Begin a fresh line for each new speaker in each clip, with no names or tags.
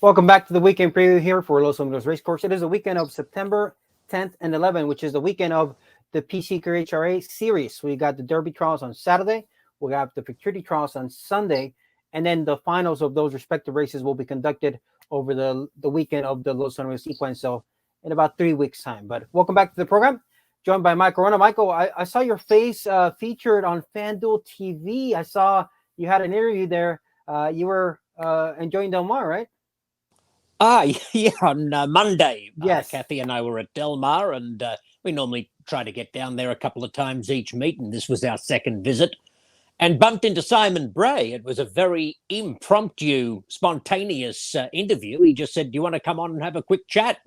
Welcome back to the weekend preview here for Los Ponies Racecourse. It is the weekend of September 10th and 11th, which is the weekend of the PCQHRA series. We got the Derby trials on Saturday. We got the Futurity trials on Sunday. And then the finals of those respective races will be conducted over the weekend of the Los Ponies sequence. So in about 3 weeks' time. But welcome back to the program. Joined by Michael Wrona. Michael, I saw your face featured on FanDuel TV. I saw you had an interview there. You were enjoying Del Mar, right?
Yeah, on Monday,
Yes.
Kathy and I were at Del Mar, and we normally try to get down there a couple of times each meet, and this was our second visit, and bumped into Simon Bray. It was a very impromptu, spontaneous interview. He just said, "Do you want to come on and have a quick chat?"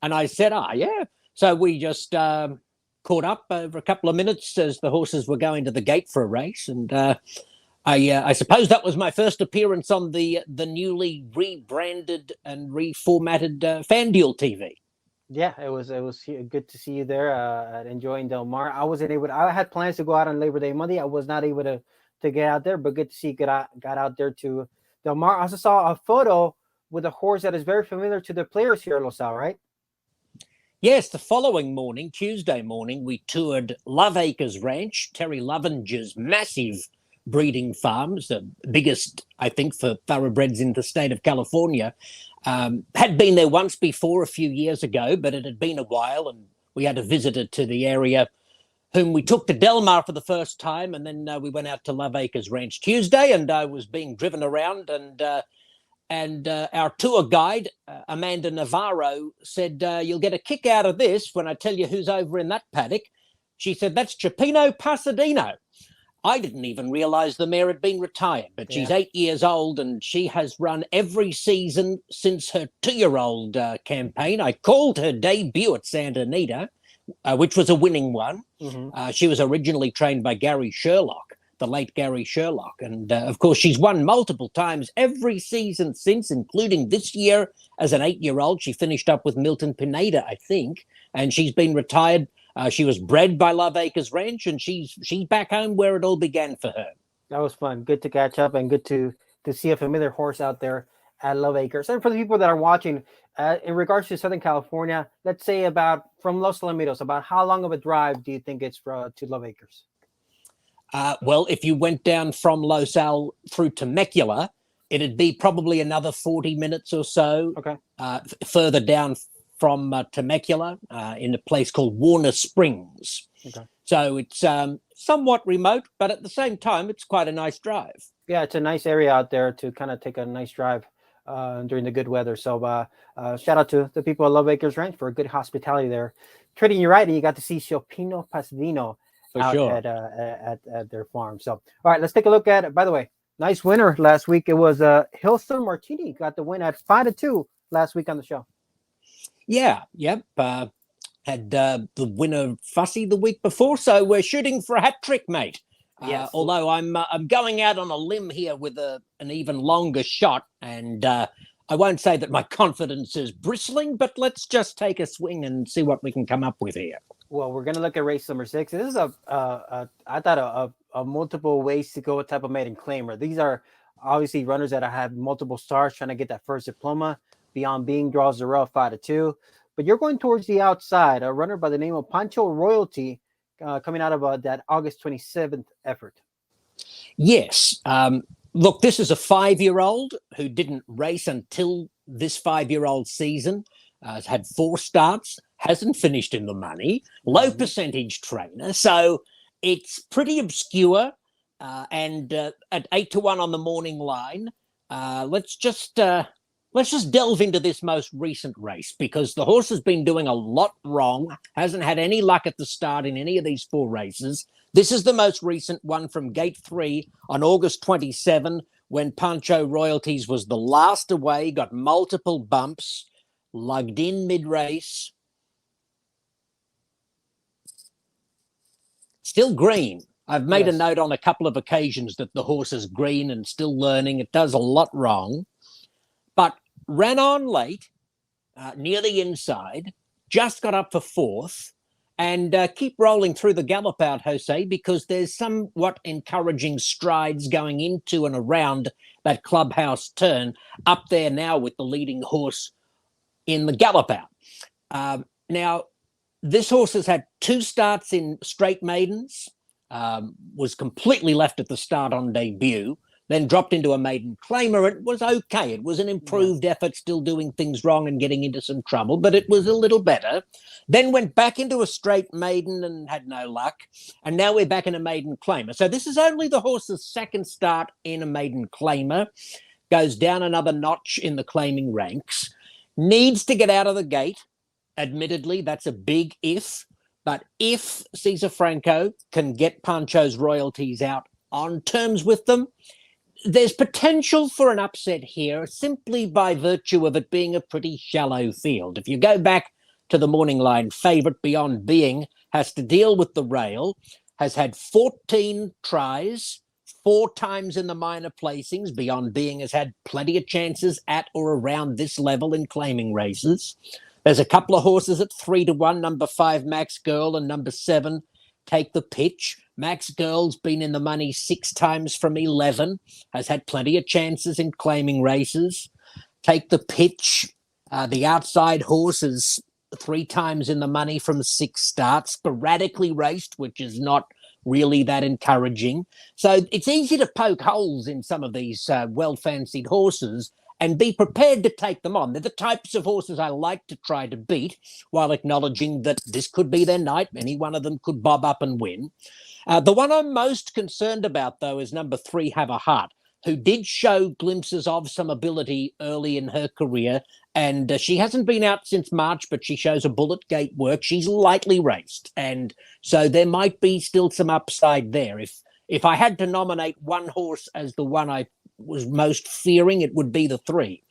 And I said, yeah. So we just caught up over a couple of minutes as the horses were going to the gate for a race, and I suppose that was my first appearance on the newly rebranded and reformatted FanDuel TV.
Yeah, it was good to see you there enjoying Del Mar. I wasn't able to, I had plans to go out on Labor Day Monday. I was not able to get out there, but good to see you got out there to Del Mar. I also saw a photo with a horse that is very familiar to the players here at Los Al, right?
Yes, the following morning, Tuesday morning, we toured Love Acres Ranch, Terry Lovinger's massive breeding farms, the biggest, I think, for thoroughbreds in the state of California. Had been there once before a few years ago, but it had been a while, and we had a visitor to the area whom we took to Del Mar for the first time, and then we went out to Love Acres Ranch Tuesday, and I was being driven around, and our tour guide, Amanda Navarro, said, "You'll get a kick out of this when I tell you who's over in that paddock." She said, "That's Chipino Pasadino." I didn't even realize the mare had been retired, but she's 8 years old, and she has run every season since her 2-year-old campaign. I called her debut at Santa Anita, which was a winning one.
Mm-hmm.
She was originally trained by Gary Sherlock, the late Gary Sherlock. And of course, she's won multiple times every season since, including this year as an 8-year-old. She finished up with Milton Pineda, I think, and she's been retired. She was bred by Love Acres Ranch, and she's back home where it all began for her.
That was fun. Good to catch up and good to see a familiar horse out there at Love Acres. And for the people that are watching, in regards to Southern California, let's say about from Los Alamitos, about how long of a drive do you think it's to Love Acres?
Well, if you went down from Los Al through Temecula, it'd be probably another 40 minutes or so.
Okay.
Further down from Temecula in a place called Warner Springs.
Okay.
So it's somewhat remote, but at the same time, it's quite a nice drive.
Yeah, it's a nice area out there to kind of take a nice drive during the good weather. So shout out to the people at Love Acres Ranch for a good hospitality there. Treating you right, and you got to see Chipino Pasadino out
sure.
at their farm. So, all right, let's take a look at it. By the way, nice winner last week. It was Hilson Martini got the win at 5-2 last week on the show.
Yeah, yep. Had the winner Fussy the week before, so we're shooting for a hat trick, mate.
Yes.
Although I'm going out on a limb here with an even longer shot, and I won't say that my confidence is bristling, but let's just take a swing and see what we can come up with here.
Well, we're gonna look at race number 6. This is I thought a multiple ways to go type of maiden claimer. These are obviously runners that have multiple stars trying to get that first diploma. Beyond Being draws the rail 5-2, but you're going towards the outside. A runner by the name of Pancho Royalty coming out of that August 27th effort.
Yes. Look, this is a 5-year-old who didn't race until this 5-year-old season. Has had 4 starts, hasn't finished in the money, low percentage trainer. So it's pretty obscure. And at 8-1 on the morning line, let's just delve into this most recent race, because the horse has been doing a lot wrong, hasn't had any luck at the start in any of these 4 races. This is the most recent one from Gate 3 on August 27, when Pancho Royalties was the last away, got multiple bumps, lugged in mid-race. Still green. I've made a note on a couple of occasions that the horse is green and still learning. It does a lot wrong. But ran on late, near the inside, just got up for 4th, And keep rolling through the gallop out, Jose, because there's somewhat encouraging strides going into and around that clubhouse turn up there now with the leading horse in the gallop out. Now, this horse has had 2 starts in straight maidens, was completely left at the start on debut, then dropped into a maiden claimer. It was okay. It was an improved effort, still doing things wrong and getting into some trouble, but it was a little better. Then went back into a straight maiden and had no luck. And now we're back in a maiden claimer. So this is only the horse's 2nd start in a maiden claimer. Goes down another notch in the claiming ranks. Needs to get out of the gate. Admittedly, that's a big if. But if Cesar Franco can get Pancho's royalties out on terms with them, there's potential for an upset here simply by virtue of it being a pretty shallow field. If you go back to the morning line, favourite Beyond Being has to deal with the rail, has had 14 tries, 4 times in the minor placings. Beyond Being has had plenty of chances at or around this level in claiming races. There's a couple of horses at 3-1, number 5 Max Girl and number 7 Take the Pitch. Max Girl's been in the money 6 times from 11, has had plenty of chances in claiming races. Take the Pitch, the outside horse is 3 times in the money from 6 starts, sporadically raced, which is not really that encouraging. So it's easy to poke holes in some of these well-fancied horses and be prepared to take them on. They're the types of horses I like to try to beat while acknowledging that this could be their night. Any one of them could bob up and win. The one I'm most concerned about, though, is number 3, Have a Heart, who did show glimpses of some ability early in her career. And she hasn't been out since March, but she shows a bullet gate work. She's lightly raced. And so there might be still some upside there. If I had to nominate one horse as the one I was most fearing, it would be the 3.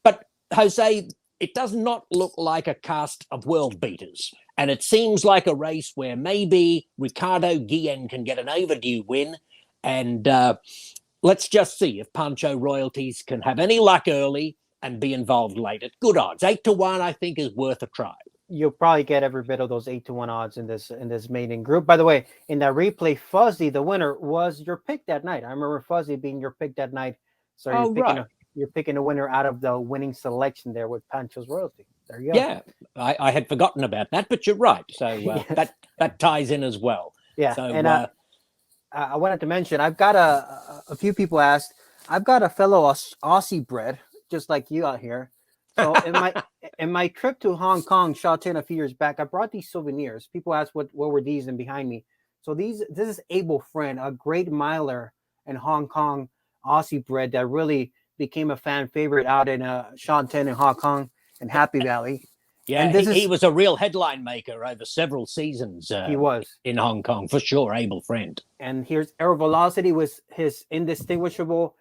But Jose, it does not look like a cast of world beaters. And it seems like a race where maybe Ricardo Guillen can get an overdue win. And let's just see if Pancho Royalties can have any luck early and be involved late at good odds. 8-1, I think, is worth a try.
You'll probably get every bit of those 8-1 odds in this maiden group. By the way, in that replay, Fuzzy, the winner, was your pick that night. I remember Fuzzy being your pick that night. So you're picking a winner out of the winning selection there with Pancho's royalty. There you go.
Yeah, I had forgotten about that, but you're right. So that ties in as well.
Yeah,
so,
and I wanted to mention, I've got a few people asked, I've got a fellow Aussie bred, just like you out here. So in my trip to Hong Kong, Shawton, a few years back, I brought these souvenirs. People asked what were these and behind me. So this is Able Friend, a great miler in Hong Kong, Aussie bred that really became a fan favorite out in Shawton in Hong Kong and Happy Valley.
Yeah, and he was a real headline maker over several seasons.
He was
in Hong Kong for sure, Able Friend.
And here's Air Velocity with his indistinguishable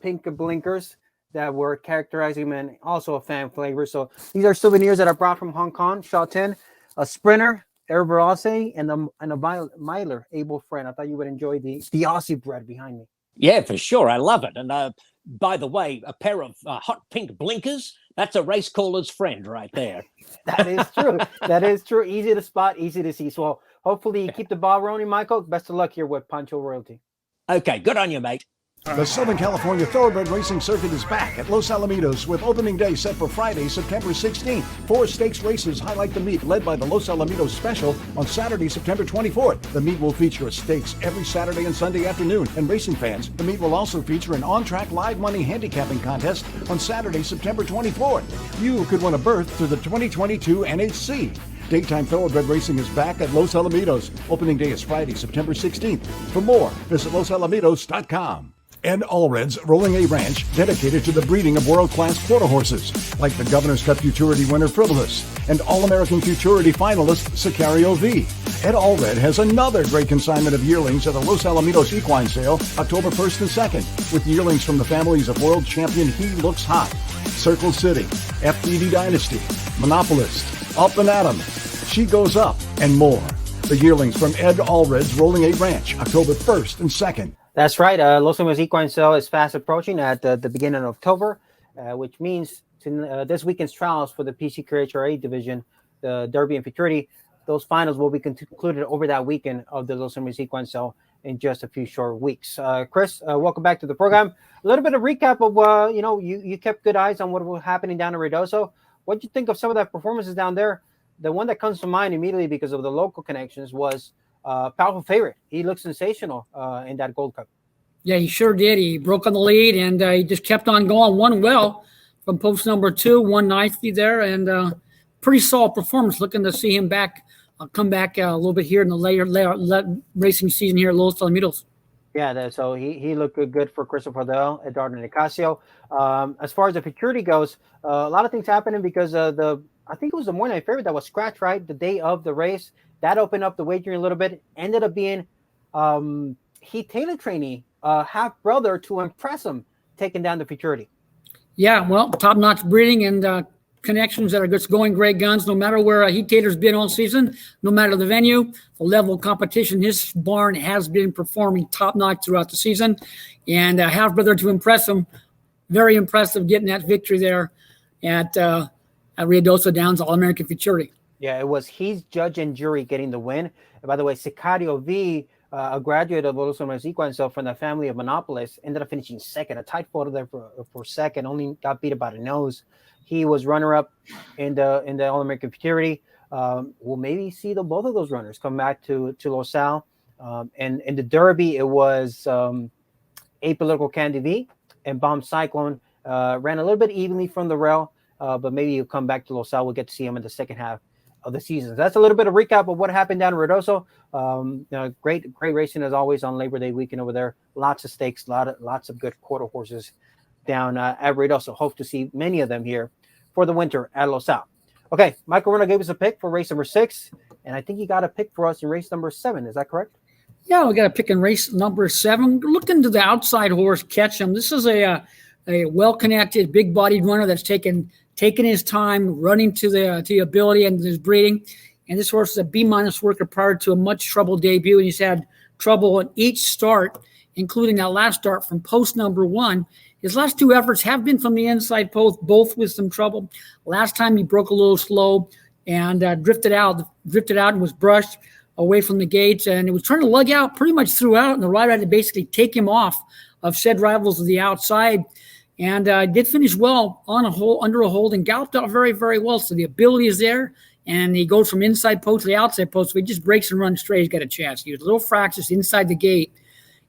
pink blinkers that were characterizing him, and also a fan flavor. So these are souvenirs that I brought from Hong Kong, Shawton, a Sprinter, Air Velocity, and a miler, Able Friend. I thought you would enjoy the Aussie bred behind me.
Yeah, for sure. I love it. And by the way, a pair of hot pink blinkers, that's a race caller's friend right there.
That is true. That is true. Easy to spot, easy to see. So hopefully you keep the ball rolling, Michael. Best of luck here with Pancho Royalty.
Okay, good on you, mate.
The Southern California Thoroughbred Racing Circuit is back at Los Alamitos with opening day set for Friday, September 16th. 4 stakes races highlight the meet, led by the Los Alamitos Special on Saturday, September 24th. The meet will feature a stakes every Saturday and Sunday afternoon. And racing fans, the meet will also feature an on-track live money handicapping contest on Saturday, September 24th. You could win a berth to the 2022 NHC. Daytime Thoroughbred Racing is back at Los Alamitos. Opening day is Friday, September 16th. For more, visit losalamitos.com. Ed Allred's Rolling A Ranch, dedicated to the breeding of world-class quarter horses, like the Governor's Cup Futurity winner Frivolous and All-American Futurity finalist Sicario V. Ed Allred has another great consignment of yearlings at the Los Alamitos Equine Sale, October 1st and 2nd, with yearlings from the families of world champion He Looks Hot, Circle City, FDD Dynasty, Monopolist, Up and Atom, She Goes Up, and more. The yearlings from Ed Allred's Rolling A Ranch, October 1st and 2nd.
That's right. Los Ponies Equine Sale is fast approaching at the beginning of October, which means this weekend's trials for the PCQHRA division, the Derby and Futurity, those finals will be concluded over that weekend of the Los Ponies sequence. So in just a few short weeks. Chris, welcome back to the program. A little bit of recap of, you kept good eyes on what was happening down in Ruidoso. What do you think of some of that performances down there? The one that comes to mind immediately because of the local connections was Powerful Favorite. He looked sensational in that Gold Cup.
Yeah, he sure did. He broke on the lead, and he just kept on going. Won well from post number 2, won nicely there, and pretty solid performance. Looking to see him come back a little bit here in the later racing season here at Los Alamitos.
Yeah, so he looked good for Christopher Del, Eduardo Nicasio. As far as the Futurity goes, a lot of things happening because I think it was the Morning Night Favorite that was scratched, right? The day of the race. That opened up the wagering a little bit. Ended up being Heath Taylor trainee, half-brother to impress him, taking down the Futurity. Yeah,
well, top-notch breeding and connections that are just going great guns, no matter where Heath Taylor's been all season, no matter the venue, the level of competition. His barn has been performing top-notch throughout the season. And half-brother to impress him, very impressive getting that victory there at Ruidoso Downs All-American Futurity.
Yeah, it was his judge and jury getting the win. And by the way, Sicario V, a graduate of Los Ponies sequence, so from the family of monopolists, ended up finishing second. A tight photo there for second, only got beat about a nose. He was runner-up in the All-American Futurity. We'll maybe see both of those runners come back to Los Al. And in the Derby, it was Apollitical Pence and Bomb Cyclone. Ran a little bit evenly from the rail, but maybe he'll come back to Los Al. We'll get to see him in the second half of the season. So that's a little bit of recap of what happened down in Ruidoso. Great racing as always on Labor Day weekend over there. Lots of stakes, lots of good quarter horses down at Ruidoso. Hope to see many of them here for the winter at Los Al. Okay, Michael Wrona gave us a pick for race number 6, and I think he got a pick for us in race number 7. Is that correct?
Yeah, we got a pick in race number 7. Looking to the outside horse, Ketchum. This is a well-connected, big-bodied runner that's taken his time, running to the ability and his breeding. And this horse is a B- worker prior to a much troubled debut, and he's had trouble in each start, including that last start from post number 1. His last 2 efforts have been from the inside post, both with some trouble. Last time he broke a little slow and drifted out and was brushed away from the gates, and it was trying to lug out pretty much throughout, and the rider had to basically take him off of said rivals to the outside. And did finish well under a hold and galloped out very, very well. So the ability is there, and he goes from inside post to the outside post. So he just breaks and runs straight. He's got a chance. He was a little fractious inside the gate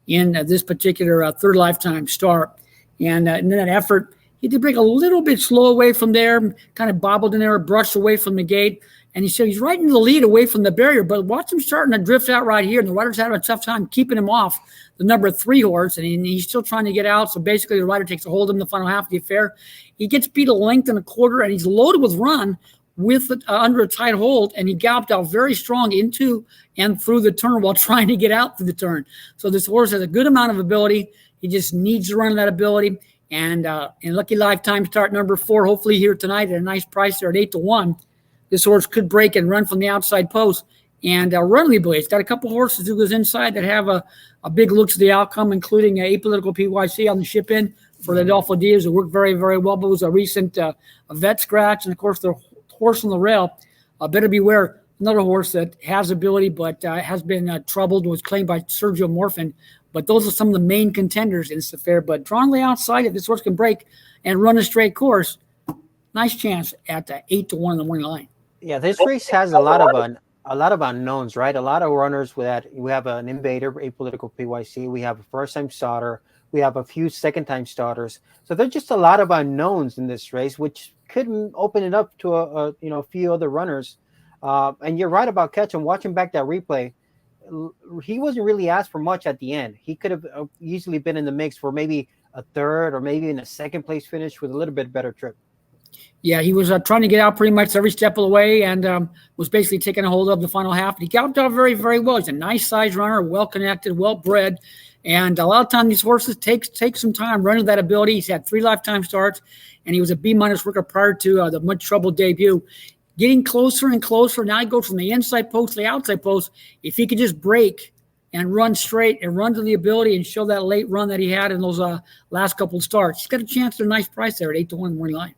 in this particular third lifetime start. And in that effort, he did break a little bit slow away from there, kind of bobbled in there, brushed away from the gate. And he said he's right into the lead away from the barrier, but watch him starting to drift out right here. And the rider's having a tough time keeping him off the number 3 horse, and he's still trying to get out. So basically the rider takes a hold of him the final half of the affair. He gets beat a length and a quarter, and he's loaded with run with under a tight hold, and he galloped out very strong into and through the turn while trying to get out through the turn. So this horse has a good amount of ability. He just needs to run that ability. And in Lucky Lifetime start number 4, hopefully here tonight at a nice price there at 8-1, this horse could break and run from the outside post and run the ability. It's got a couple horses who goes inside that have a big look to the outcome, including Apollitical PYC on the ship in for the Adolfo Diaz, who worked very, very well, but was a recent vet scratch. And, of course, the horse on the rail, better beware, another horse that has ability but has been troubled, was claimed by Sergio Morfin. But those are some of the main contenders in this affair. But drawn the outside, if this horse can break and run a straight course, nice chance at 8-1 in the morning line.
Yeah, this race has a lot of unknowns, right? A lot of runners that we have an invader, Apollitical PYC. We have a first-time starter. We have a few second-time starters. So there's just a lot of unknowns in this race, which could open it up to a few other runners. And you're right about Ketchum. Watching back that replay, he wasn't really asked for much at the end. He could have easily been in the mix for maybe a third or maybe in a second place finish with a little bit better trip.
Yeah, he was trying to get out pretty much every step of the way and was basically taking a hold of the final half. He galloped out very, very well. He's a nice size runner, well-connected, well-bred. And a lot of times these horses take some time running that ability. He's had 3 lifetime starts, and he was a B- worker prior to the much troubled debut. Getting closer and closer. Now he goes from the inside post to the outside post. If he could just break and run straight and run to the ability and show that late run that he had in those last couple of starts, he's got a chance at a nice price there at 8-1 morning line.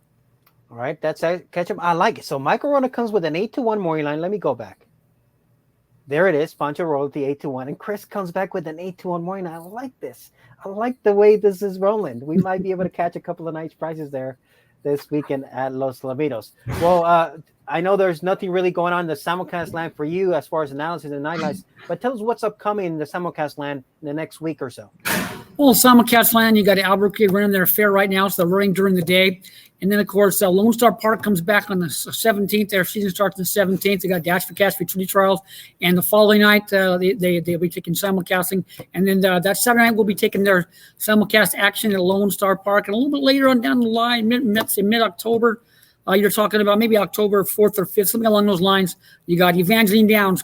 All right, that's Ketchum. I like it. So Michael Wrona comes with an 8-1 morning line. Let me go back. There it is. Pancho Royalty 8-1. And Chris comes back with an 8-1 morning. I like this. I like the way this is rolling. We might be able to catch a couple of nice prizes there this weekend at Los Alamitos. Well, I know there's nothing really going on in the simulcast land for you as far as analysis and highlights, but tell us what's upcoming in the simulcast land in the next week or so.
Well, simulcast land, you got Albuquerque running their fair right now, so they're running during the day. And then, of course, Lone Star Park comes back on the 17th. Their season starts on the 17th. They got Dash for Cash Futurity Trials. And the following night, they'll be taking simulcasting. And then that Saturday night, we'll be taking their simulcast action at Lone Star Park. And a little bit later on down the line, mid-October, you're talking about maybe October 4th or 5th, something along those lines. You got Evangeline Downs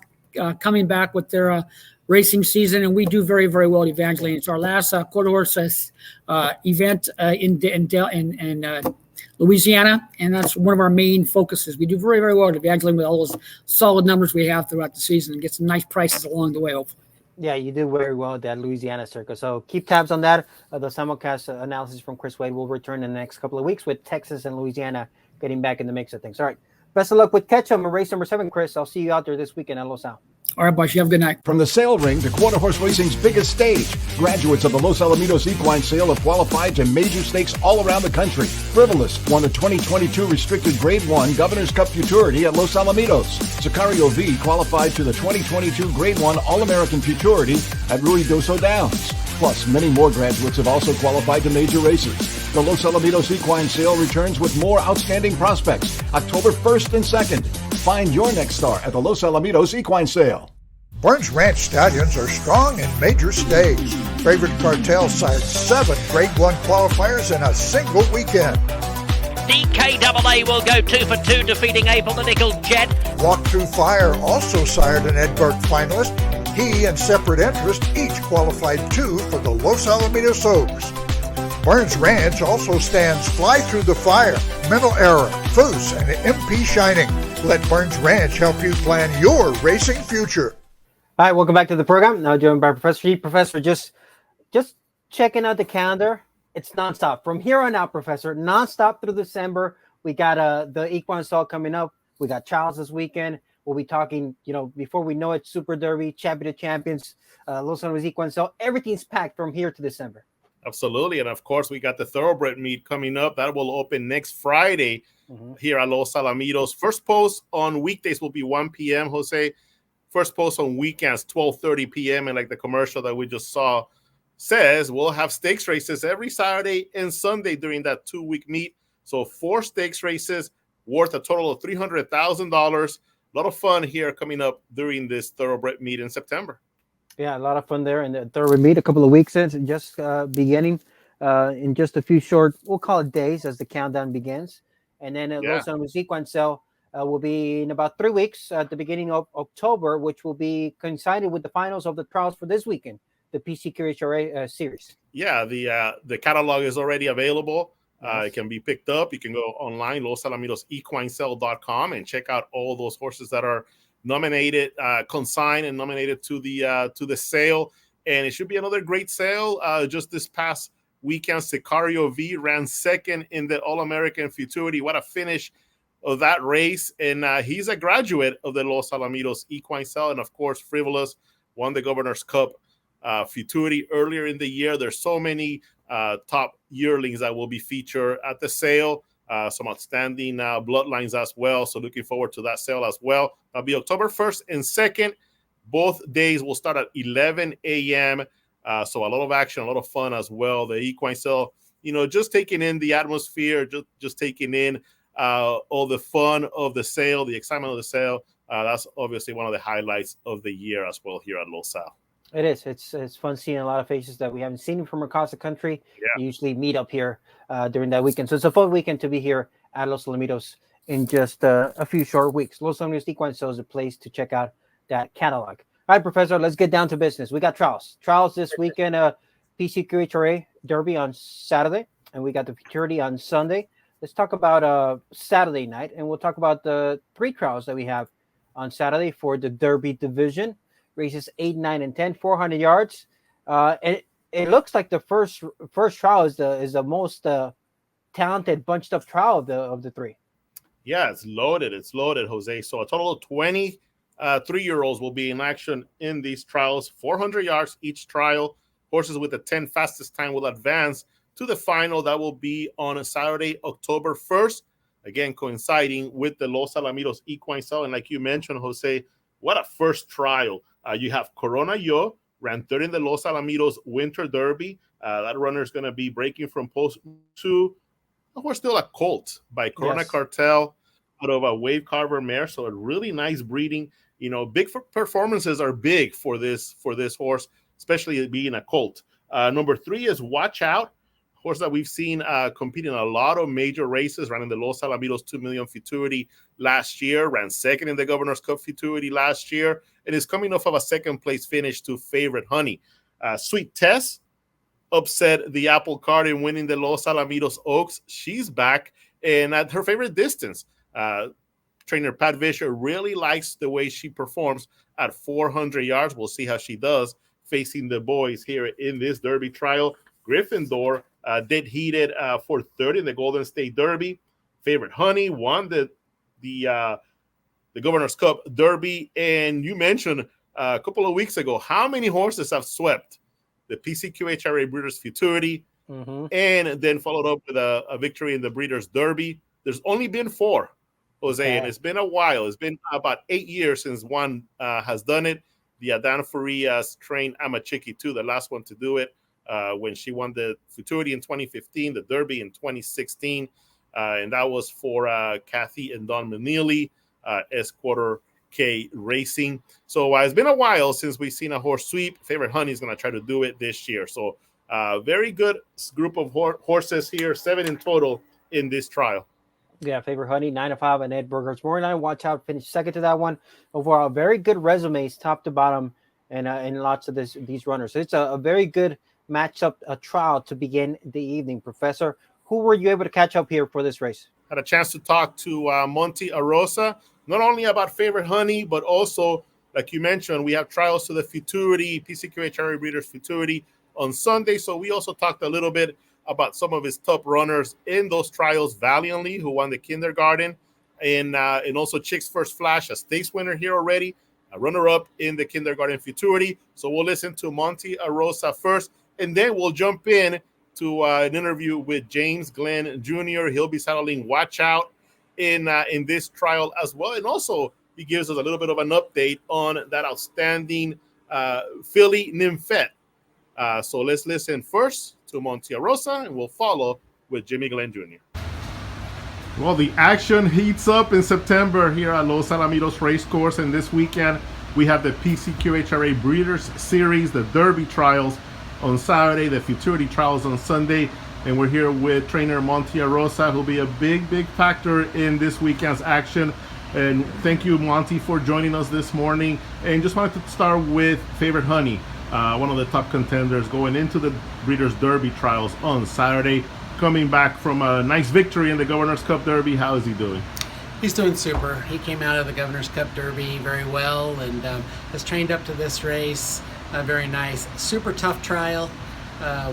coming back with their racing season, and we do very, very well at Evangeline. It's our last quarter horse event in Louisiana, and that's one of our main focuses. We do very, very well at Evangeline with all those solid numbers we have throughout the season and get some nice prices along the way, hopefully.
Yeah, you do very well at that Louisiana circuit. So keep tabs on that. The simulcast analysis from Chris Wade will return in the next couple of weeks with Texas and Louisiana getting back in the mix of things. All right. Best of luck with Ketchum and race number 7, Chris. I'll see you out there this weekend at Los Al.
All right, boss. You have a good night.
From the sale ring to quarter horse racing's biggest stage, graduates of the Los Alamitos Equine Sale have qualified to major stakes all around the country. Frivolous won the 2022 restricted Grade 1 Governor's Cup Futurity at Los Alamitos. Sicario V qualified to the 2022 Grade 1 All-American Futurity at Ruidoso Downs. Plus, many more graduates have also qualified to major races. The Los Alamitos Equine Sale returns with more outstanding prospects, October 1st and 2nd. Find your next star at the Los Alamitos Equine Sale.
Burns Ranch Stallions are strong in major stakes. Favorite Cartel sired 7 Grade 1 qualifiers in a single weekend.
DKAA will go 2 for 2, defeating Apollitical Jet.
Walk Through Fire also sired an Edgard finalist. He and Separate Interest each qualified 2 for the Los Alamitos Oaks. Burns Ranch also stands Fly Through the Fire, Mental Error, Foose, and MP Shining. Let Burns Ranch help you plan your racing future.
All right, welcome back to the program. Now joined by Professor G. Professor, just checking out the calendar. It's nonstop. From here on out, Professor, nonstop through December. We got the Equine Sale coming up. We got Charles this weekend. We'll be talking, before we know it, Super Derby, Champion of Champions, Los Angeles Equine Sale. Everything's packed from here to December.
Absolutely. And of course, we got the Thoroughbred meet coming up. That will open next Friday here at Los Alamitos. First post on weekdays will be 1 p.m., Jose. First post on weekends, 12:30 p.m. And like the commercial that we just saw says, we'll have stakes races every Saturday and Sunday during that 2-week meet. So 4 stakes races worth a total of $300,000. A lot of fun here coming up during this Thoroughbred meet in September. Yeah,
a lot of fun there. And the Thoroughbred meet, a couple of weeks in, just beginning in just a few short, we'll call it days as the countdown begins. And then Los Angeles Equine Sale will be in about 3 weeks at the beginning of October, which will be coincided with the finals of the trials for this weekend, the PCQHRA series.
Yeah, the catalog is already available. It can be picked up. You can go online, losalamitos.equinesale.com, and check out all those horses that are nominated, consigned and nominated to the sale. And it should be another great sale. Just this past weekend, Sicario V ran second in the All-American Futurity. What a finish of that race. And he's a graduate of the Los Alamitos Equine Sale. And, of course, Frivolous won the Governor's Cup Futurity earlier in the year. There's so many top yearlings that will be featured at the sale. Some outstanding bloodlines as well. So looking forward to that sale as well. That'll be October 1st and 2nd. Both days will start at 11 a.m. So a lot of action, a lot of fun as well. The Equine Sale, just taking in the atmosphere, just taking in all the fun of the sale, the excitement of the sale. That's obviously one of the highlights of the year as well here at Los Al.
It is. It's fun seeing a lot of faces that we haven't seen from across the country. Yeah. Usually meet up here during that weekend. So it's a fun weekend to be here at Los Alamitos in just a few short weeks. Los Alamitos Equine Sale is a place to check out that catalog. All right, Professor, let's get down to business. We got trials. Trials this weekend, PCQHRA Derby on Saturday, and we got the Futurity on Sunday. Let's talk about Saturday night, and we'll talk about the 3 trials that we have on Saturday for the Derby division. Races 8, 9, and 10, 400 yards. And it looks like the first trial is the most talented, bunched up trial of the 3.
Yeah, it's loaded. It's loaded, Jose. So a total of 20 3-year-olds will be in action in these trials. 400 yards each trial. Horses with the 10 fastest time will advance to the final. That will be on a Saturday, October 1st. Again, coinciding with the Los Alamitos Equine Sale. And like you mentioned, Jose, what a first trial. You have Corona Yo, ran third in the Los Alamitos Winter Derby. That runner is going to be breaking from post 2. We're still a colt by Corona Cartel out of a Wave Carver mare. So a really nice breeding. You know, big performances are big for this horse, especially being a colt. Number 3 is Watch Out, horse that we've seen compete in a lot of major races, ran in the Los Alamitos 2 Million Futurity last year, ran second in the Governor's Cup Futurity last year, and is coming off of a second place finish to Favorite Honey. Sweet Tess upset the apple cart in winning the Los Alamitos Oaks. She's back and at her favorite distance. Trainer Pat Vischer really likes the way she performs at 400 yards. We'll see how she does facing the boys here in this Derby trial. Gryffindor did heated for third in the Golden State Derby. Favorite Honey won the Governor's Cup Derby. And you mentioned a couple of weeks ago how many horses have swept the PCQHRA Breeders Futurity and then followed up with a victory in the Breeders Derby. There's only been 4, Jose, and it's been a while. It's been about 8 years since one has done it. The Adan Farias trained Amachiki too, the last one to do it, when she won the Futurity in 2015, the Derby in 2016, and that was for Kathy and Don Manili, S-Quarter K Racing. So it's been a while since we've seen a horse sweep. Favorite Honey is going to try to do it this year. So very good group of horses here, 7 in total in this trial.
Yeah, Favorite Honey, 9-5, and Ed Burgers. More 9, Watch Out, finished second to that one. Overall, very good resumes, top to bottom, and lots of these runners. So it's a very good matchup, a trial to begin the evening. Professor, who were you able to catch up here for this race?
Had a chance to talk to Monty Arrossa, not only about Favorite Honey, but also, like you mentioned, we have trials to the Futurity, PCQHRA Breeders Futurity on Sunday. So we also talked a little bit about some of his top runners in those trials, Valiantly, who won the kindergarten, and also Chick's First Flash, a stakes winner here already, a runner-up in the kindergarten Futurity. So we'll listen to Monty Arrossa first, and then we'll jump in to an interview with James Glenn Jr. He'll be saddling Watch Out in this trial as well, and also he gives us a little bit of an update on that outstanding filly Nymphette. So let's listen first to Monty Arrossa, and we'll follow with Jimmy Glenn Jr. Well, the action heats up in September here at Los Alamitos Racecourse, and this weekend we have the PCQHRA Breeders Series, the Derby trials on Saturday, the Futurity trials on Sunday, and we're here with trainer Monty Arrossa, who'll be a big factor in this weekend's action. And thank you, Monty, for joining us this morning. And just wanted to start with Favorite Honey, one of the top contenders going into the Breeders Derby trials on Saturday, coming back from a nice victory in the Governor's Cup Derby. How is he doing?
He's doing super. He came out of the Governor's Cup Derby very well and has trained up to this race. Very nice. Super tough trial.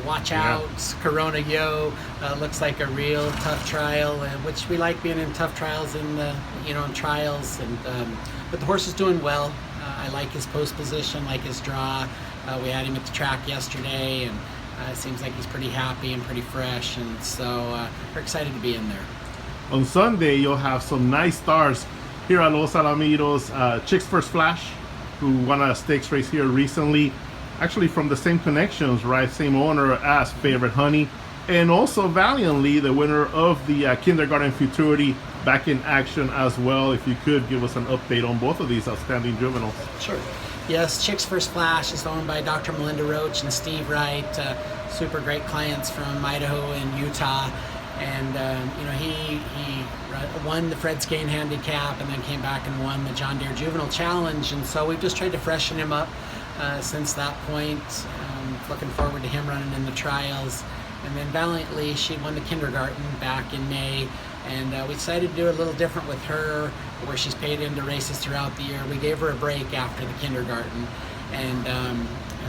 Watch Out, Corona Yo, looks like a real tough trial, which we like being in tough trials in trials. And but the horse is doing well. I like his post position, like his draw. We had him at the track yesterday, and it seems like he's pretty happy and pretty fresh, and so we're excited to be in there.
On Sunday, you'll have some nice stars here at Los Alamitos. Chick's First Flash, who won a stakes race here recently, actually from the same connections, right? Same owner as Favorite Honey. And also Valiantly, the winner of the Kindergarten Futurity, back in action as well. If you could give us an update on both of these outstanding juveniles.
Sure. Yes, Chick's First Flash is owned by Dr. Melinda Roach and Steve Wright, super great clients from Idaho and Utah. And he won the Fred Skane Handicap and then came back and won the John Deere Juvenile Challenge. And so we've just tried to freshen him up since that point. Looking forward to him running in the trials. And then Valiantly, she won the kindergarten back in May. And we decided to do a little different with her, where she's paid into races throughout the year. We gave her a break after the kindergarten, and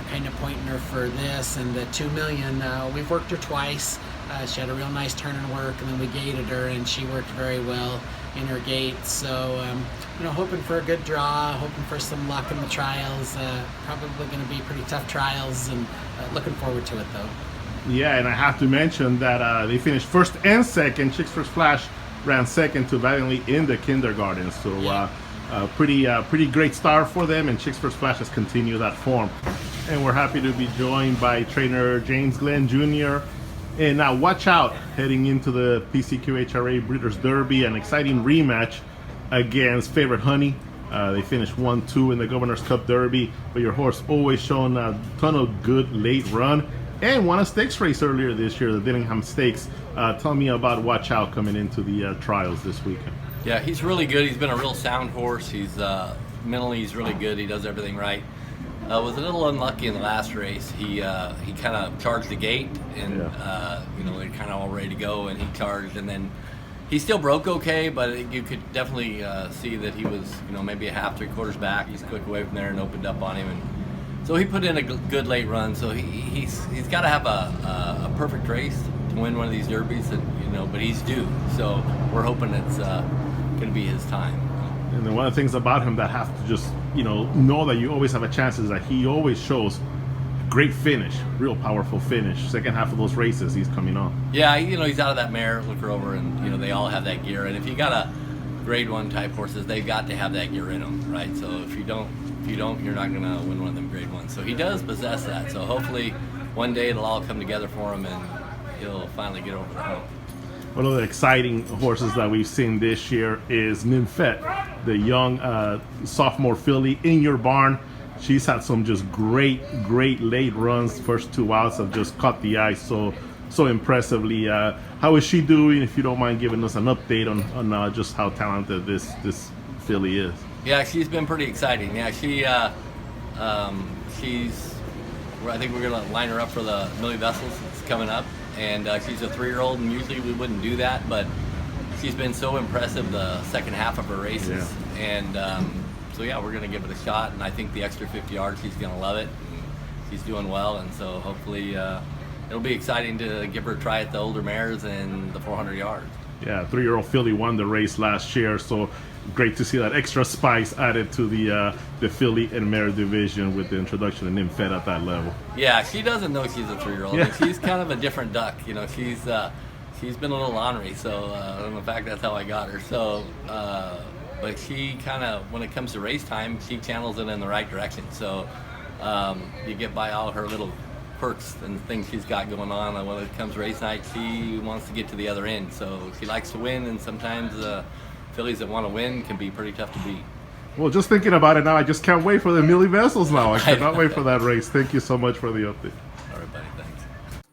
kind of pointing her for this and the 2 million. We've worked her twice. She had a real nice turn and work, and then we gated her, and she worked very well in her gate. So, hoping for a good draw, hoping for some luck in the trials. Probably going to be pretty tough trials, and looking forward to it, though.
Yeah, and I have to mention that they finished first and second. Chicks First Flash ran second to Valiantly in the kindergarten. So,
Yeah.
pretty great start for them, and Chicks First Flash has continued that form. And we're happy to be joined by trainer James Glenn Jr. And now watch out heading into the PCQHRA Breeders Derby, an exciting rematch against Favorite Honey. They finished 1-2 in the Governor's Cup Derby, but your horse always shown a ton of good late run and won a stakes race earlier this year, the Dillingham Stakes. Tell me about Watch Out coming into the trials this weekend.
Yeah, he's really good. He's been a real sound horse. He's mentally, he's really good. He does everything right. Was a little unlucky in the last race. He kind of charged the gate, and they're kind of all ready to go, and he charged, and then he still broke okay, but you could definitely see that he was maybe a half, 3/4 back. He's quick away from there and opened up on him, and so he put in a good late run. So he's got to have a perfect race to win one of these derbies, and but he's due. So we're hoping it's going to be his time.
And then one of the things about him that have to just know that you always have a chance is that he always shows great finish, real powerful finish. Second half of those races, he's coming on.
Yeah, he's out of that mare. Look her over, and they all have that gear. And if you got a grade 1 type horses, they've got to have that gear in them, right? So if you don't, you're not going to win one of them grade 1s. So he does possess that. So hopefully one day it'll all come together for him, and he'll finally get over the hump.
One of the exciting horses that we've seen this year is Nymphette, the young sophomore filly in your barn. She's had some just great late runs. First 2 outs have just caught the eye so impressively. How is she doing? If you don't mind giving us an update on just how talented this filly is.
Yeah, she's been pretty exciting. Yeah, I think we're gonna line her up for the Mildred Vessels. It's coming up. And she's a 3-year-old, and usually we wouldn't do that, but she's been so impressive the second half of her races. Yeah. And so we're going to give it a shot, and I think the extra 50 yards, she's going to love it. And she's doing well, and so hopefully it'll be exciting to give her a try at the older mares and the 400 yards.
Yeah, 3-year-old filly won the race last year, so great to see that extra spice added to the filly and mare division with the introduction of Nymphette at that level.
Yeah, she doesn't know she's a 3-year-old. Yeah. She's kind of a different duck. She's been a little ornery, so in fact that's how I got her. So, but she kind of, when it comes to race time, she channels it in the right direction. So you get by all her little quirks and things she's got going on. And when it comes race night, she wants to get to the other end. So she likes to win, and sometimes fillies that want to win can be pretty tough to beat.
Well, just thinking about it now, I just can't wait for the Mildred Vessels now. I cannot wait for that race. Thank you so much for the update.
All right, buddy. Thanks.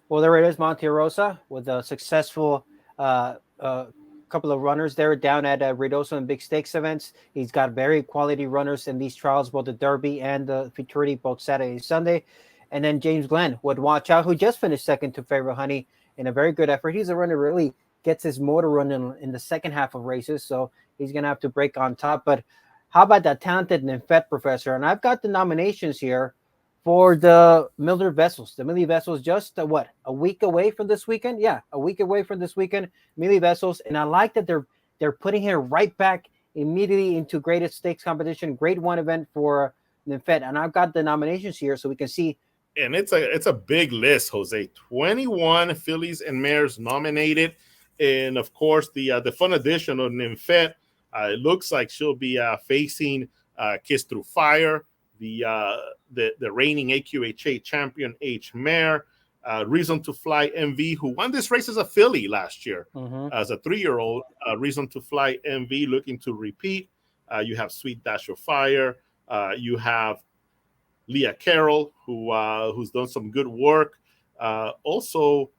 Well, there it is, Monty Arrossa with a successful couple of runners there down at Ruidoso and big stakes events. He's got very quality runners in these trials, both the Derby and the Futurity, both Saturday and Sunday. And then James Glenn would Watch Out, who just finished second to Favorite Honey in a very good effort. He's a runner really gets his motor running in the second half of races, so he's going to have to break on top. But how about that talented Nymphette, Professor? And I've got the nominations here for the Mildred Vessels. The Mildred Vessels just, a week away from this weekend? Yeah, a week away from this weekend, Mildred Vessels. And I like that they're putting her right back immediately into greatest stakes competition, grade 1 event for Nymphette. And I've got the nominations here so we can see.
And it's a big list, Jose. 21 fillies and mares nominated. And of course, the fun edition of Nymphette, it looks like she'll be facing Kiss Through Fire, the reigning AQHA champion H mare, Reason to Fly MV, who won this race as a filly last year, as a 3-year-old. Reason to Fly MV looking to repeat. You have Sweet Dash of Fire. You have Leah Carroll, who's done some good work. Also,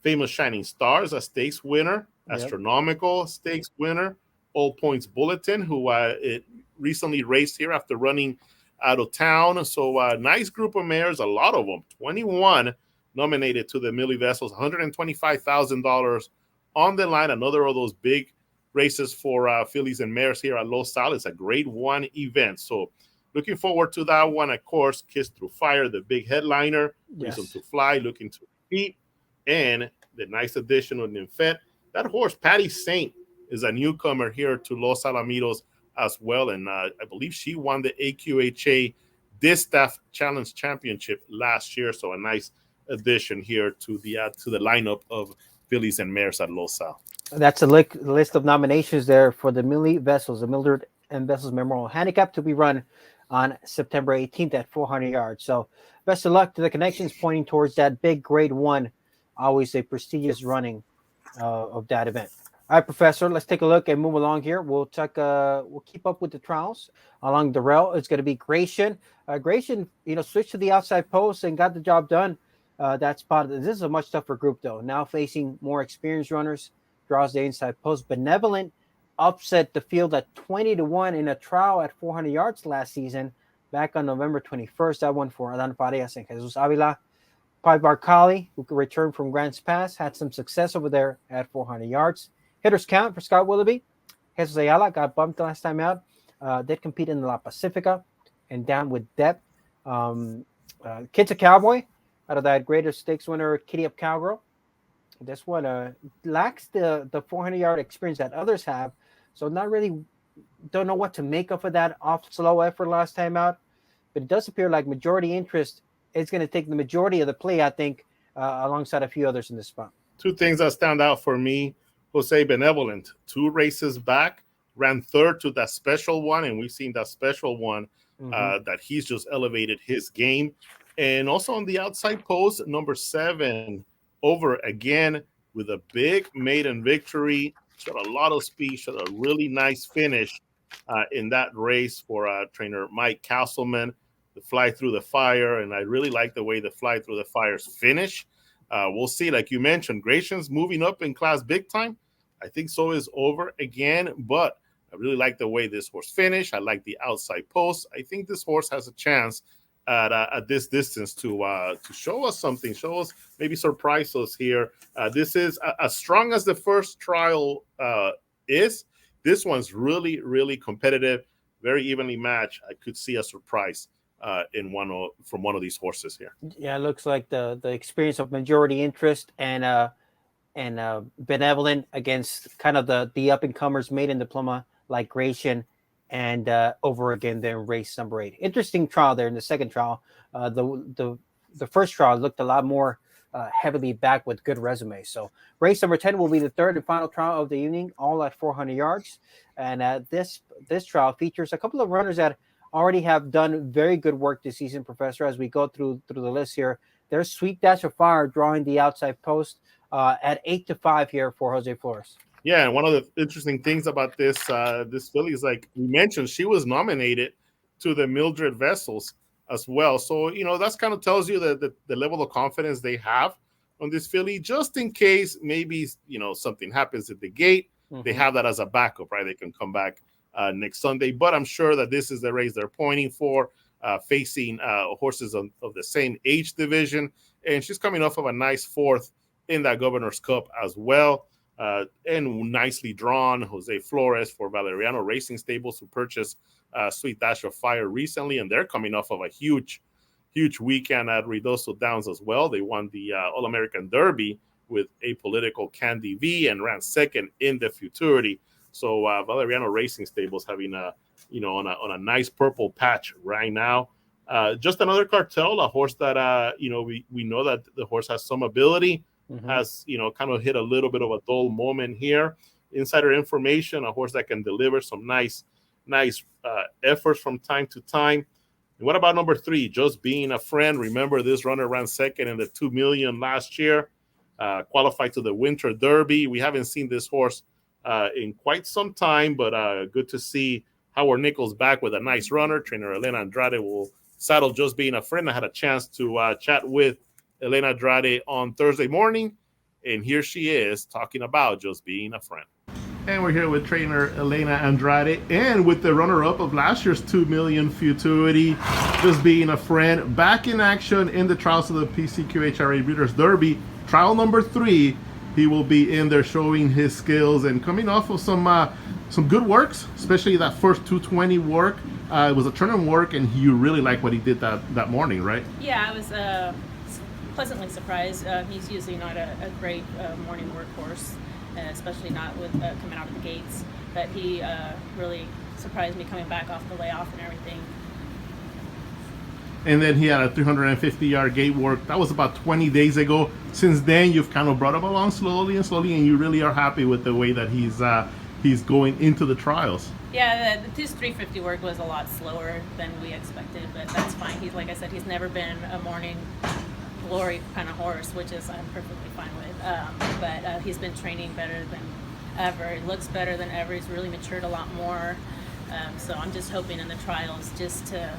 Famous Shining Stars, a stakes winner, Astronomical stakes winner, All Points Bulletin, who it recently raced here after running out of town. So nice group of mares, a lot of them, 21 nominated to the Mildred Vessels, $125,000 on the line. Another of those big races for fillies and mares here at Los Al. It's a grade 1 event. So looking forward to that one. Of course, Kiss Through Fire, the big headliner, Reason to Fly, looking to repeat. And the nice addition of Nymphet. That horse, Patty Saint, is a newcomer here to Los Alamitos as well, and I believe she won the AQHA Distaff Challenge Championship last year. So a nice addition here to the lineup of fillies and mares at Los Al.
That's a list of nominations there for the Mildred Vessels, the Mildred and Vessels Memorial Handicap, to be run on September 18th at 400 yards. So best of luck to the connections pointing towards that big grade 1, always a prestigious running of that event. All right, Professor, let's take a look and move along here. We'll keep up with the trials along the rail. It's going to be Gratian. Gratian, switched to the outside post and got the job done. That spot. This is a much tougher group, though. Now facing more experienced runners, draws the inside post. Benevolent upset the field at 20-1 in a trial at 400 yards last season, back on November 21st. That one for Adan Parejas and Jesus Avila. Pi Barcali, who could return from Grants Pass, had some success over there at 400 yards. Hitters count for Scott Willoughby. Jesus Ayala got bumped last time out. Did compete in the La Pacifica and down with depth. Kid's a Cowboy out of that Greater Stakes winner, Kitty Up Cowgirl. This one lacks the 400-yard experience that others have, so don't know what to make of that off slow effort last time out. But it does appear like majority interest is going to take the majority of the play, I think, alongside a few others in this spot.
Two things that stand out for me. Jose Benevolent, 2 races back, ran third to that special one, and we've seen that special one that he's just elevated his game. And also on the outside post, number 7, over again with a big maiden victory. Showed a lot of speed, showed a really nice finish in that race for trainer Mike Castleman. The Fly Through the Fire, and I really like the way the Fly Through the Fires finish. We'll see, like you mentioned, Gratian's moving up in class big time. I think so is over again, but I really like the way this horse finished. I like the outside post. I think this horse has a chance at this distance to show us something, maybe surprise us here. This is as strong as the first trial is. This one's really, really competitive, very evenly matched. I could see a surprise from one of these horses here.
Yeah, it looks like the experience of majority interest and Benevolent against kind of the up and comers Maiden Diploma like Gratian, and over again there in race number 8. Interesting trial there in the second trial. The first trial looked a lot more heavily back with good resumes. So race number 10 will be the third and final trial of the evening, all at 400 yards. And this trial features a couple of runners that already have done very good work this season, Professor. As we go through the list here, there's Sweet Dash of Fire drawing the outside post at 8-5 here for Jose Flores.
Yeah, and one of the interesting things about this filly is, like we mentioned, she was nominated to the Mildred Vessels as well. So, that's kind of tells you the level of confidence they have on this filly, just in case maybe, something happens at the gate. They have that as a backup, right? They can come back next Sunday. But I'm sure that this is the race they're pointing for, facing horses of the same age division. And she's coming off of a nice 4th in that Governor's Cup as well. And nicely drawn, Jose Flores for Valeriano Racing Stables, who purchased Sweet Dash of Fire recently, and they're coming off of a huge weekend at Ruidoso Downs as well. They won the All-American Derby with Apolitical Candy V and ran second in the Futurity. So Valeriano Racing Stables having on a nice purple patch right now. Just another cartel, a horse that we know that the horse has some ability. Has kind of hit a little bit of a dull moment here. Insider information, a horse that can deliver some nice efforts from time to time. And what about number 3, Just Being a Friend? Remember, this runner ran second in the 2 million last year, qualified to the Winter Derby. We haven't seen this horse in quite some time, but good to see Howard Nichols back with a nice runner. Trainer Elena Andrade will saddle Just Being a Friend. I had a chance to chat with Elena Andrade on Thursday morning, and here she is talking about Just Being a Friend. And we're here with trainer Elena Andrade and with the runner-up of last year's 2 million Futurity, Just Being a Friend, back in action in the trials of the PCQHRA Breeders Derby. Trial number 3, he will be in there showing his skills and coming off of some good works, especially that first 220 work. It was a turn and work, and you really like what he did that morning, right?
Yeah, it was pleasantly surprised. He's usually not a great morning workhorse, especially not with coming out of the gates. But he really surprised me coming back off the layoff and everything.
And then he had a 350-yard gate work. That was about 20 days ago. Since then, you've kind of brought him along slowly, and you really are happy with the way that he's going into the trials.
Yeah, his 350 work was a lot slower than we expected, but that's fine. He's, like I said, he's never been a morning glory kind of horse, which is I'm perfectly fine with. But he's been training better than ever. He looks better than ever. He's really matured a lot more. So I'm just hoping in the trials just to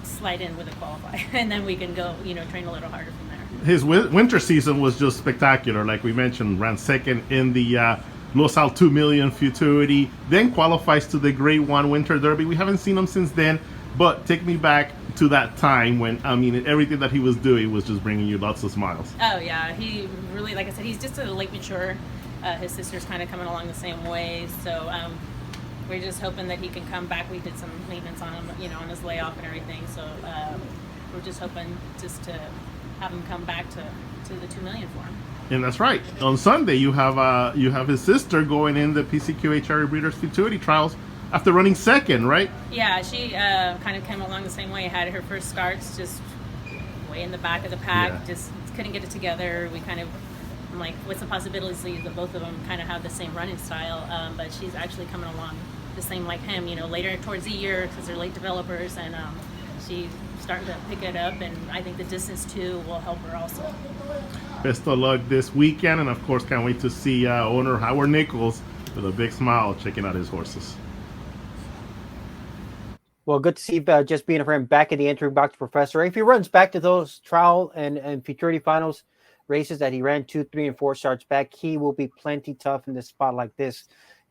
slide in with a qualify, and then we can go, train a little harder from there.
His winter season was just spectacular. Like we mentioned, ran second in the Los Al 2 Million Futurity, then qualifies to the Grade 1 Winter Derby. We haven't seen him since then, but take me back to that time when, everything that he was doing was just bringing you lots of smiles.
Oh, yeah. He really, like I said, he's just a late mature. His sister's kind of coming along the same way, so we're just hoping that he can come back. We did some maintenance on him, on his layoff and everything, so we're just hoping just to have him come back to the 2 million for him.
And that's right. On Sunday, you have his sister going in the PCQHRA Breeders Futurity trials after running second, right?
Yeah, she kind of came along the same way. Had her first starts just way in the back of the pack, just couldn't get it together. We kind of, I'm like, what's the possibility that both of them kind of have the same running style? But she's actually coming along the same like him, later towards the year because they're late developers, and she's starting to pick it up, and I think the distance too will help her also.
Best of luck this weekend, and of course can't wait to see owner Howard Nichols with a big smile checking out his horses.
Well, good to see Jess Being a Friend back in the entry box, Professor. If he runs back to those trial and futurity finals races that he ran 2, 3, and 4 starts back, he will be plenty tough in this spot like this.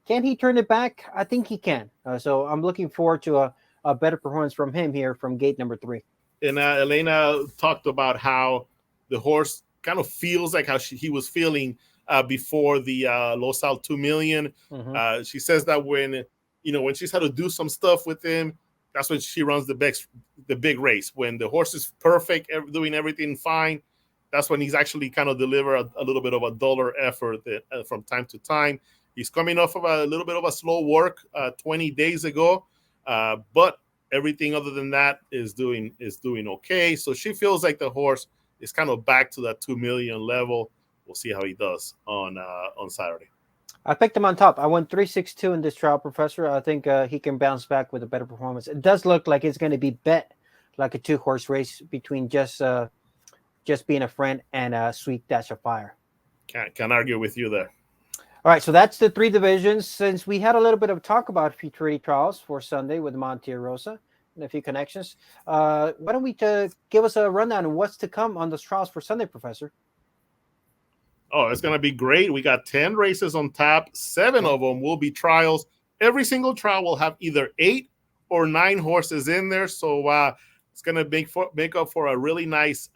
Can he turn it back? I think he can. So I'm looking forward to a better performance from him here from gate number 3.
And Elena talked about how the horse kind of feels like how he was feeling before the Los Al 2 Million.
Mm-hmm.
She says that when she's had to do some stuff with him, that's when she runs the big race. When the horse is perfect, doing everything fine, that's when he's actually kind of deliver a little bit of a duller effort from time to time. He's coming off of a little bit of a slow work 20 days ago, but everything other than that is doing okay. So she feels like the horse is kind of back to that 2 million level. We'll see how he does on Saturday.
I picked him on top. I went 3.62 in this trial, Professor. I think he can bounce back with a better performance. It does look like it's going to be bet like a 2-horse race between Just Being a Friend and Sweet Dash of Fire.
Can't argue with you there.
All right, so that's the 3 divisions. Since we had a little bit of talk about futurity trials for Sunday with Monty Arrossa and a few connections, why don't we give us a rundown on what's to come on those trials for Sunday, Professor?
Oh, it's going to be great. We got 10 races on tap. 7 of them will be trials. Every single trial will have either 8 or 9 horses in there. So it's going to make up for a really nice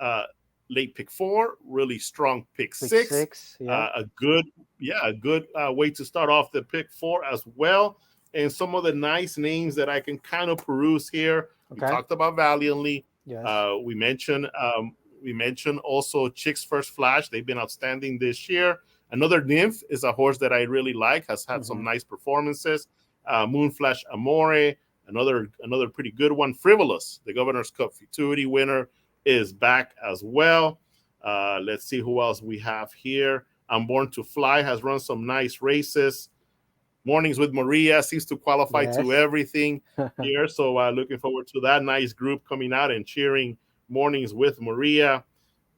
late pick 4, really strong pick 6.
Yeah.
A good way to start off the pick 4 as well. And some of the nice names that I can kind of peruse here.
Okay.
We talked about Valiantly.
Yes.
We mentioned also Chick's First Flash. They've been outstanding this year. Another Nymph is a horse that I really like, has had some nice performances. Moonflash Amore, another pretty good one. Frivolous, the Governor's Cup Futurity winner, is back as well. Let's see who else we have here. I'm Born to Fly has run some nice races. Mornings with Maria seems to qualify to everything here. So looking forward to that nice group coming out and cheering Mornings with Maria.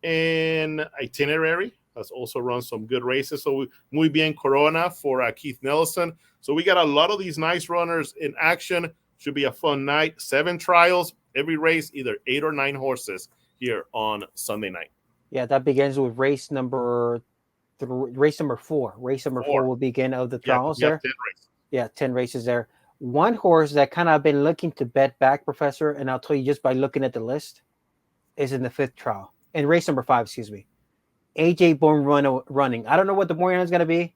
And Itinerary has also run some good races. So Muy Bien Corona for Keith Nelson. So we got a lot of these nice runners in action. Should be a fun night. 7 trials, every race, either 8 or 9 horses here on Sunday night.
Yeah, that begins with race number 4. Race number 4 will begin of the trials there.
10 races.
Yeah, 10 races there. One horse that kind of been looking to bet back, Professor, and I'll tell you just by looking at the list, is in the 5th trial. In race number 5, excuse me. AJ Born running. I don't know what the morning is going to be,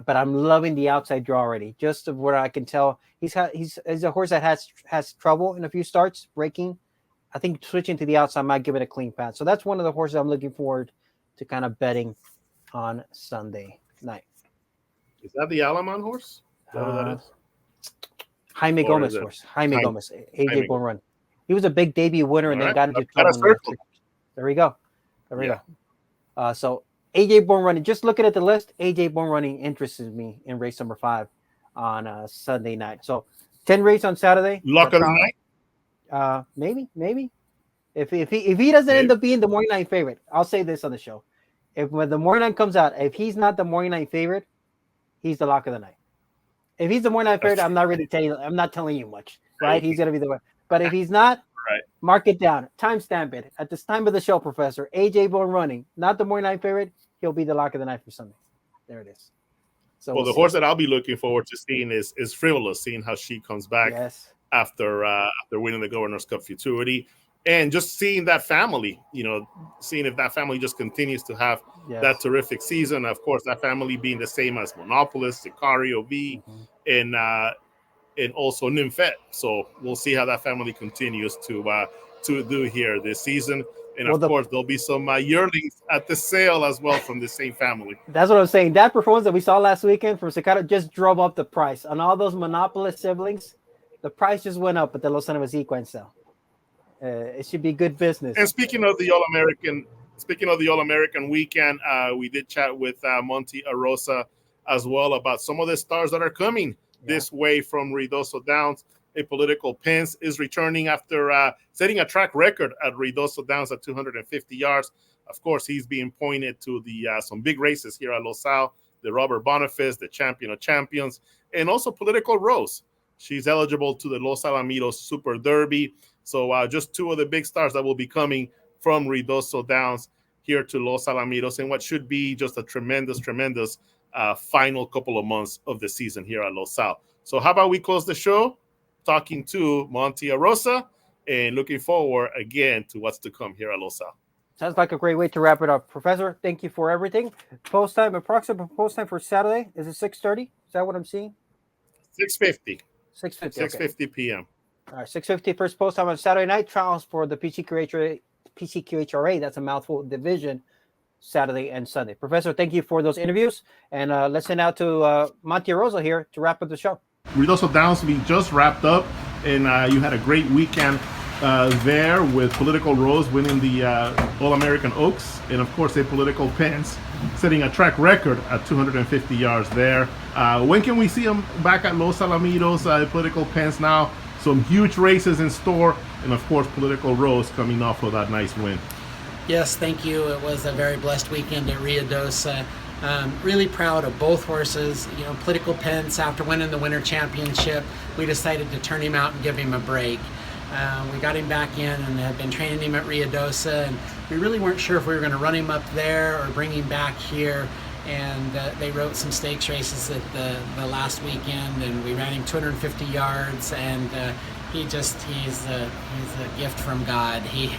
but I'm loving the outside draw already. Just of what I can tell, he's a horse that has trouble in a few starts breaking I think switching to the outside might give it a clean path. So that's one of the horses I'm looking forward to kind of betting on Sunday night.
Is that the Alaman horse? Is that what that is?
Jaime
Or
Gomez
is it
horse. Jaime Gomez. AJ
Jaime
Born Run. He was a big debut winner and
All
then
right.
got into
Got a
trouble.
circle.
There we go. There we
Yeah.
go. So AJ Born Running, just looking at the list, AJ Born Running interests me in race number 5 on Sunday night. So 10 race on Saturday.
Luck of the night?
Maybe. If he doesn't end up being the morning night favorite, I'll say this on the show. When the morning night comes out, if he's not the morning night favorite, he's the lock of the night. If he's the morning night favorite, I'm not telling you much, right? He's gonna be the one. But if he's not,
right,
mark it down, timestamp it. At this time of the show, Professor, AJ Born Running, not the morning night favorite, he'll be the lock of the night for Sunday. There it is. So
well, the horse that I'll be looking forward to seeing is Frivolous, seeing how she comes back after winning the Governor's Cup Futurity. And just seeing that family, seeing if that family just continues to have that terrific season. Of course, that family being the same as Monopolist, Sicario V, and also Nymphette. So we'll see how that family continues to do here this season. And of course, there'll be some yearlings at the sale as well from the same family.
That's what I'm saying. That performance that we saw last weekend from Sicario just drove up the price. On all those Monopolist siblings, the price just went up at the Los Angeles Equine sale. It should be good business.
And speaking of the All-American weekend, we did chat with Monty Arrossa as well about some of the stars that are coming this way from Ruidoso Downs. Apollitical Pence is returning after setting a track record at Ruidoso Downs at 250 yards. Of course, he's being pointed to the some big races here at Los Al, the Robert Boniface, the Champion of Champions, and also Political Rose. She's eligible to the Los Alamitos Super Derby. So just two of the big stars that will be coming from Ruidoso Downs here to Los Alamitos in what should be just a tremendous final couple of months of the season here at Los Al. So how about we close the show talking to Monty Arrossa and looking forward again to what's to come here at Los Al.
Sounds like a great way to wrap it up. Professor, thank you for everything. Approximate post time for Saturday, is it 6:30? Is that what I'm seeing?
6:50.
6:50.
6:50 p.m.
All right, 6:50 first post time on Saturday night. Trials for the PCQHRA, that's a mouthful, division, Saturday and Sunday. Professor, thank you for those interviews. And let's send out to Monty Arrossa here to wrap up the show.
Ruidoso Downs, we just wrapped up, and you had a great weekend there with Political Rose winning the All-American Oaks, and of course Apollitical Pence setting a track record at 250 yards there. When can we see him back at Los Alamitos? Political Pence now, some huge races in store, and of course Political Rose coming off of that nice win.
Yes, thank you. It was a very blessed weekend at Ruidoso. Really proud of both horses. Political Pence, after winning the Winter Championship, we decided to turn him out and give him a break. We got him back in and have been training him at Ruidoso, and we really weren't sure if we were going to run him up there or bring him back here. And they wrote some stakes races at the last weekend, and we ran him 250 yards, and he's a gift from God. He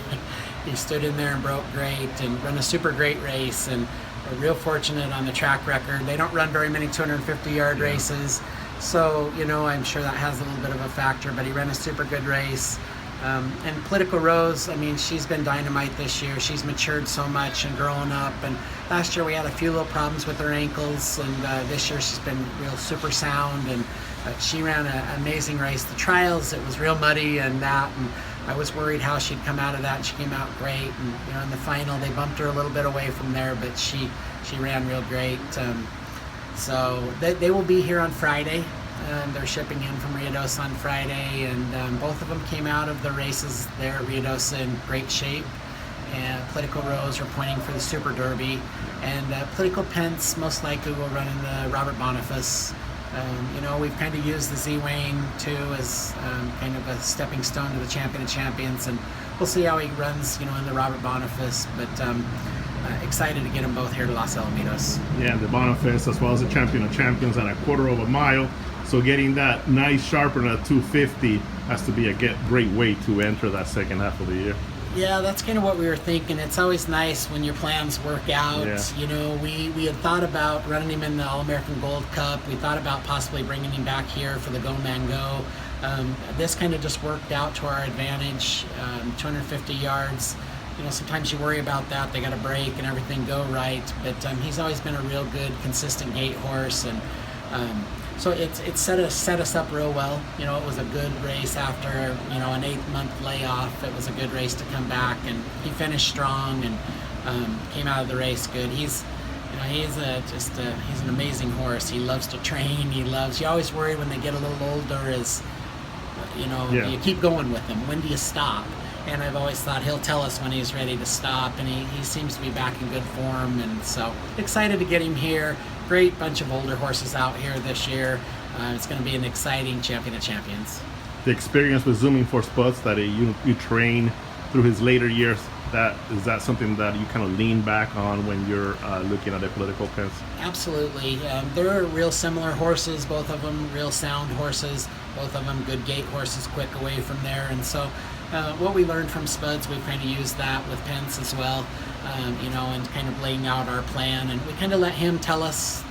stood in there and broke great and run a super great race, and we're real fortunate on the track record. They don't run very many 250-yard races, so I'm sure that has a little bit of a factor, but he ran a super good race. And Political Rose, she's been dynamite this year. She's matured so much and grown up, and last year we had a few little problems with her ankles, and this year she's been real super sound, and she ran an amazing race. The trials, it was real muddy and I was worried how she'd come out of that, and she came out great. And in the final they bumped her a little bit away from there, but she ran real great. So they will be here on Friday. They're shipping in from Ruidoso on Friday, and both of them came out of the races there at Ruidoso in great shape. And Political Rose are pointing for the Super Derby, and Political Pence most likely will run in the Robert Boniface. We've kind of used the Z-Wayne too as kind of a stepping stone to the Champion of Champions, and we'll see how he runs, in the Robert Boniface. But excited to get them both here to Los Alamitos.
Yeah, the Boniface as well as the Champion of Champions at a quarter of a mile. So getting that nice sharper at 250 has to be a great way to enter that second half of the year.
Yeah, that's kind of what we were thinking. It's always nice when your plans work out. Yeah. We had thought about running him in the All-American Gold Cup. We thought about possibly bringing him back here for the Go Man Go. This kind of just worked out to our advantage. 250 yards. You know, sometimes you worry about that. They got to break and everything go right. But he's always been a real good, consistent gait horse, and so it set us up real well. You know, it was a good race after an 8-month layoff. It was a good race to come back, and he finished strong and came out of the race good. He's an amazing horse. He loves to train. You always worry when they get a little older is, do you keep going with them? When do you stop? And I've always thought he'll tell us when he's ready to stop, and he seems to be back in good form, and so excited to get him here. Great bunch of older horses out here this year. It's going to be an exciting Champion of Champions.
The experience with Zooming for Spuds that you train through his later years, is that something that you kind of lean back on when you're looking at Apollitical Pence?
Absolutely. They're real similar horses, both of them real sound horses, both of them good gait horses, quick away from there. And so what we learned from Spuds, we've kind of used that with Pence as well, and kind of laying out our plan. And we kind of let him tell us,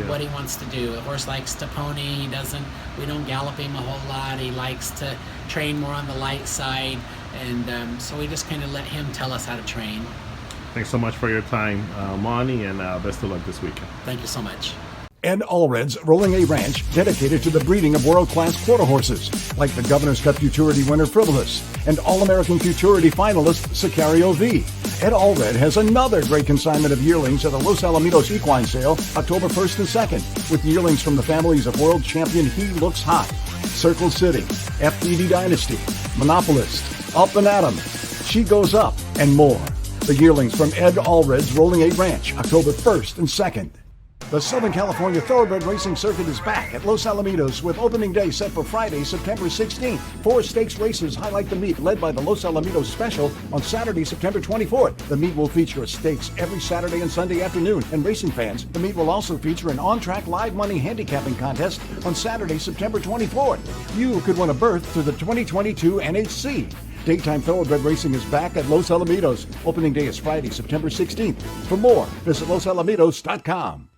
what he wants to do. A horse likes to pony. We don't gallop him a whole lot. He likes to train more on the light side. And so we just kind of let him tell us how to train.
Thanks so much for your time, Monty, and best of luck this weekend.
Thank you so much.
Ed Allred's Rolling A Ranch, dedicated to the breeding of world-class quarter horses, like the Governor's Cup Futurity winner Frivolous and All-American Futurity finalist Sicario V. Ed Allred has another great consignment of yearlings at the Los Alamitos Equine Sale, October 1st and 2nd, with yearlings from the families of world champion He Looks Hot, Circle City, FPD Dynasty, Monopolist, Up and Atom, She Goes Up, and more. The yearlings from Ed Allred's Rolling A Ranch, October 1st and 2nd. The Southern California Thoroughbred Racing Circuit is back at Los Alamitos with opening day set for Friday, September 16th. 4 stakes races highlight the meet, led by the Los Alamitos Special on Saturday, September 24th. The meet will feature a stakes every Saturday and Sunday afternoon. And racing fans, the meet will also feature an on-track live money handicapping contest on Saturday, September 24th. You could win a berth to the 2022 NHC. Daytime Thoroughbred Racing is back at Los Alamitos. Opening day is Friday, September 16th. For more, visit losalamitos.com.